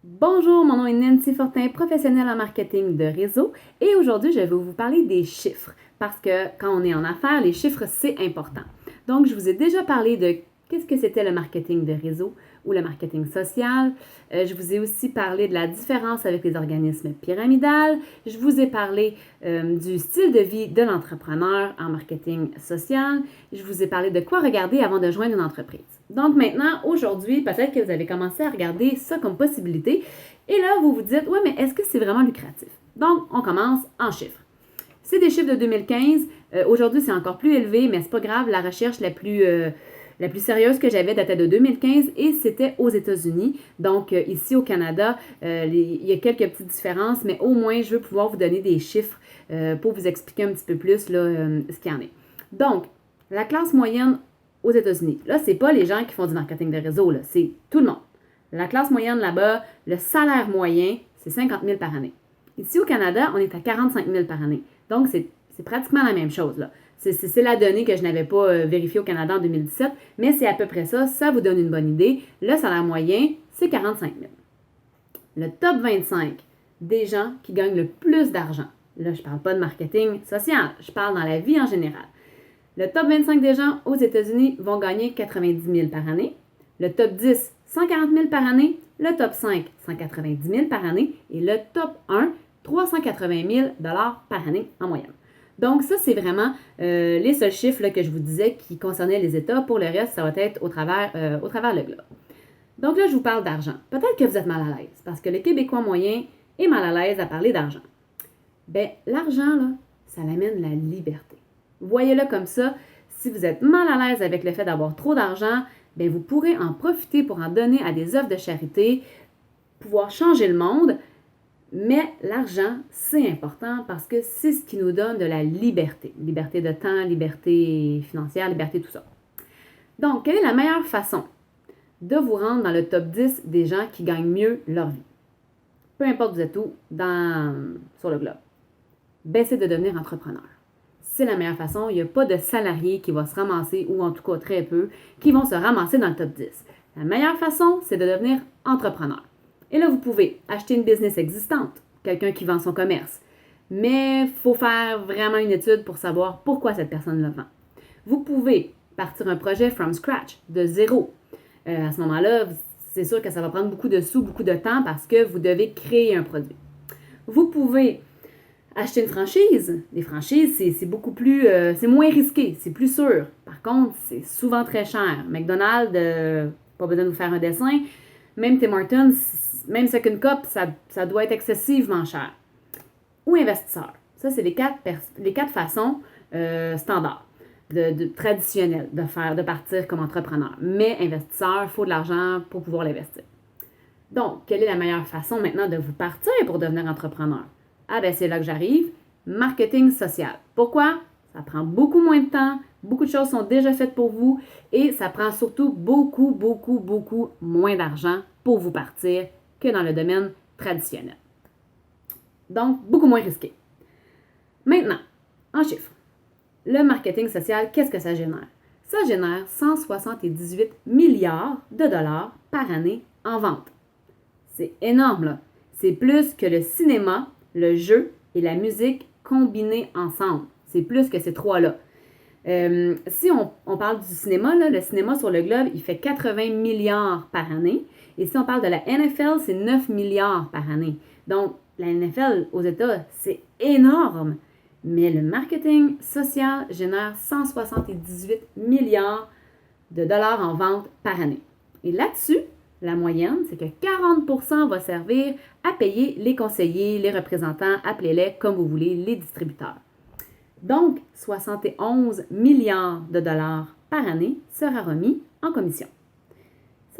Bonjour, mon nom est Nancy Fortin, professionnelle en marketing de réseau et aujourd'hui je vais vous parler des chiffres parce que quand on est en affaires, les chiffres c'est important. Donc je vous ai déjà parlé de qu'est-ce que c'était le marketing de réseau ou le marketing social. Je vous ai aussi parlé de la différence avec les organismes pyramidales. Je vous ai parlé du style de vie de l'entrepreneur en marketing social. Je vous ai parlé de quoi regarder avant de joindre une entreprise. Donc maintenant, aujourd'hui, peut-être que vous avez commencé à regarder ça comme possibilité. Et là, vous vous dites, ouais, mais est-ce que c'est vraiment lucratif? Donc, on commence en chiffres. C'est des chiffres de 2015. Aujourd'hui, c'est encore plus élevé, mais c'est pas grave. La recherche la plus sérieuse que j'avais datait de 2015 et c'était aux États-Unis. Donc, ici au Canada, il y a quelques petites différences, mais au moins, je veux pouvoir vous donner des chiffres pour vous expliquer un petit peu plus là, ce qu'il y en est. Donc, la classe moyenne aux États-Unis, là, c'est pas les gens qui font du marketing de réseau, là, c'est tout le monde. La classe moyenne là-bas, le salaire moyen, c'est 50 000 par année. Ici au Canada, on est à 45 000 par année. Donc, c'est pratiquement la même chose, là. C'est la donnée que je n'avais pas vérifiée au Canada en 2017, mais c'est à peu près ça. Ça vous donne une bonne idée. Le salaire moyen, c'est 45 000. Le top 25 des gens qui gagnent le plus d'argent. Là, je ne parle pas de marketing social, je parle dans la vie en général. Le top 25 des gens aux États-Unis vont gagner 90 000 par année. Le top 10, 140 000 par année. Le top 5, 190 000 par année. Et le top 1, 380 000 par année en moyenne. Donc, ça, c'est vraiment les seuls chiffres là, que je vous disais qui concernaient les États. Pour le reste, ça va être au travers le globe. Donc là, je vous parle d'argent. Peut-être que vous êtes mal à l'aise parce que le Québécois moyen est mal à l'aise à parler d'argent. Bien, l'argent, là, ça l'amène la liberté. Voyez-le comme ça. Si vous êtes mal à l'aise avec le fait d'avoir trop d'argent, bien, vous pourrez en profiter pour en donner à des œuvres de charité, pouvoir changer le monde. Mais l'argent, c'est important parce que c'est ce qui nous donne de la liberté. Liberté de temps, liberté financière, liberté tout ça. Donc, quelle est la meilleure façon de vous rendre dans le top 10 des gens qui gagnent mieux leur vie? Peu importe vous êtes où sur le globe. Baissez de devenir entrepreneur. C'est la meilleure façon. Il n'y a pas de salarié qui va se ramasser, ou en tout cas très peu, qui vont se ramasser dans le top 10. La meilleure façon, c'est de devenir entrepreneur. Et là, vous pouvez acheter une business existante, quelqu'un qui vend son commerce. Mais il faut faire vraiment une étude pour savoir pourquoi cette personne le vend. Vous pouvez partir un projet from scratch, de zéro. À ce moment-là, c'est sûr que ça va prendre beaucoup de sous, beaucoup de temps parce que vous devez créer un produit. Vous pouvez acheter une franchise. Les franchises, c'est beaucoup plus... c'est moins risqué, c'est plus sûr. Par contre, c'est souvent très cher. McDonald's, pas besoin de vous faire un dessin. Même Tim Hortons, même Second Cup, ça doit être excessivement cher. Ou investisseur. Ça, c'est les quatre façons standards, traditionnelles de partir comme entrepreneur. Mais investisseur, il faut de l'argent pour pouvoir l'investir. Donc, quelle est la meilleure façon maintenant de vous partir pour devenir entrepreneur? Ah ben c'est là que j'arrive. Marketing social. Pourquoi? Ça prend beaucoup moins de temps, beaucoup de choses sont déjà faites pour vous et ça prend surtout beaucoup, beaucoup, beaucoup moins d'argent pour vous partir que dans le domaine traditionnel. Donc, beaucoup moins risqué. Maintenant, en chiffres. Le marketing social, qu'est-ce que ça génère? Ça génère 178 milliards de dollars par année en vente. C'est énorme, là. C'est plus que le cinéma, le jeu et la musique combinés ensemble. C'est plus que ces trois-là. Si on parle du cinéma, là, le cinéma sur le globe, il fait 80 milliards par année. Et si on parle de la NFL, c'est 9 milliards par année. Donc, la NFL aux États, c'est énorme. Mais le marketing social génère 178 milliards de dollars en vente par année. Et là-dessus, la moyenne, c'est que 40% va servir à payer les conseillers, les représentants, appelez-les comme vous voulez, les distributeurs. Donc, 71 milliards de dollars par année sera remis en commission.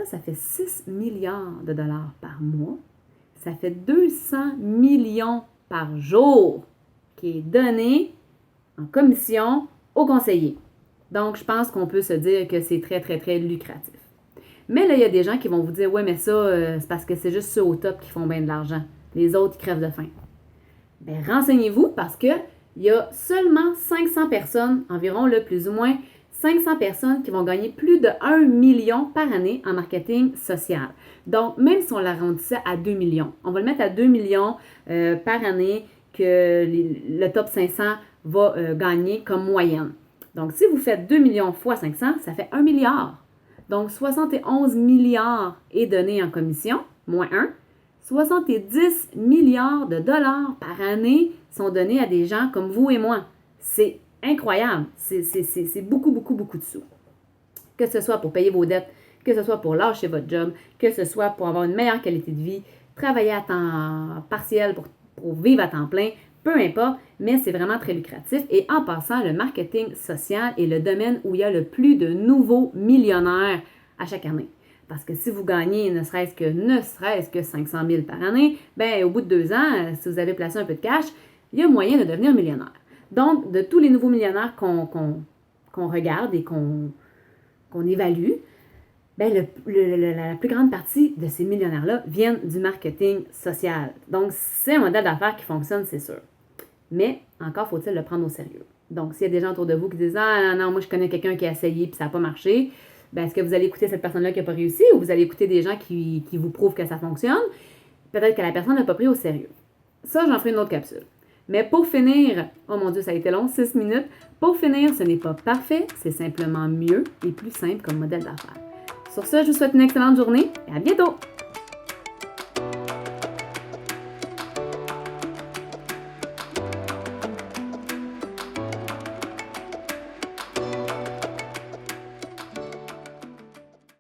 Ça fait 6 milliards de dollars par mois. Ça fait 200 millions par jour qui est donné en commission aux conseillers. Donc, je pense qu'on peut se dire que c'est très, très, très lucratif. Mais là, il y a des gens qui vont vous dire « Ouais, mais ça, c'est parce que c'est juste ceux au top qui font bien de l'argent. Les autres, ils crèvent de faim. » Bien, renseignez-vous parce qu'il y a seulement 500 personnes, environ, là, plus ou moins, 500 personnes qui vont gagner plus de 1 million par année en marketing social. Donc, même si on l'arrondissait à 2 millions, on va le mettre à 2 millions par année que le top 500 va gagner comme moyenne. Donc, si vous faites 2 millions fois 500, ça fait 1 milliard. Donc, 71 milliards est donné en commission, moins 1. 70 milliards de dollars par année sont donnés à des gens comme vous et moi. C'est incroyable. C'est beaucoup, beaucoup, beaucoup de sous. Que ce soit pour payer vos dettes, que ce soit pour lâcher votre job, que ce soit pour avoir une meilleure qualité de vie, travailler à temps partiel pour vivre à temps plein, peu importe, mais c'est vraiment très lucratif. Et en passant, le marketing social est le domaine où il y a le plus de nouveaux millionnaires à chaque année. Parce que si vous gagnez ne serait-ce que 500 000 par année, bien, au bout de 2 ans, si vous avez placé un peu de cash, il y a moyen de devenir millionnaire. Donc, de tous les nouveaux millionnaires qu'on regarde et qu'on évalue, bien, la plus grande partie de ces millionnaires-là viennent du marketing social. Donc, c'est un modèle d'affaires qui fonctionne, c'est sûr. Mais, encore faut-il le prendre au sérieux. Donc, s'il y a des gens autour de vous qui disent « Ah non, moi je connais quelqu'un qui a essayé et ça n'a pas marché », bien, est-ce que vous allez écouter cette personne-là qui n'a pas réussi ou vous allez écouter des gens qui vous prouvent que ça fonctionne? Peut-être que la personne n'a pas pris au sérieux. Ça, j'en ferai une autre capsule. Mais pour finir, oh mon Dieu, ça a été long, 6 minutes. Pour finir, ce n'est pas parfait, c'est simplement mieux et plus simple comme modèle d'affaires. Sur ce, je vous souhaite une excellente journée et à bientôt!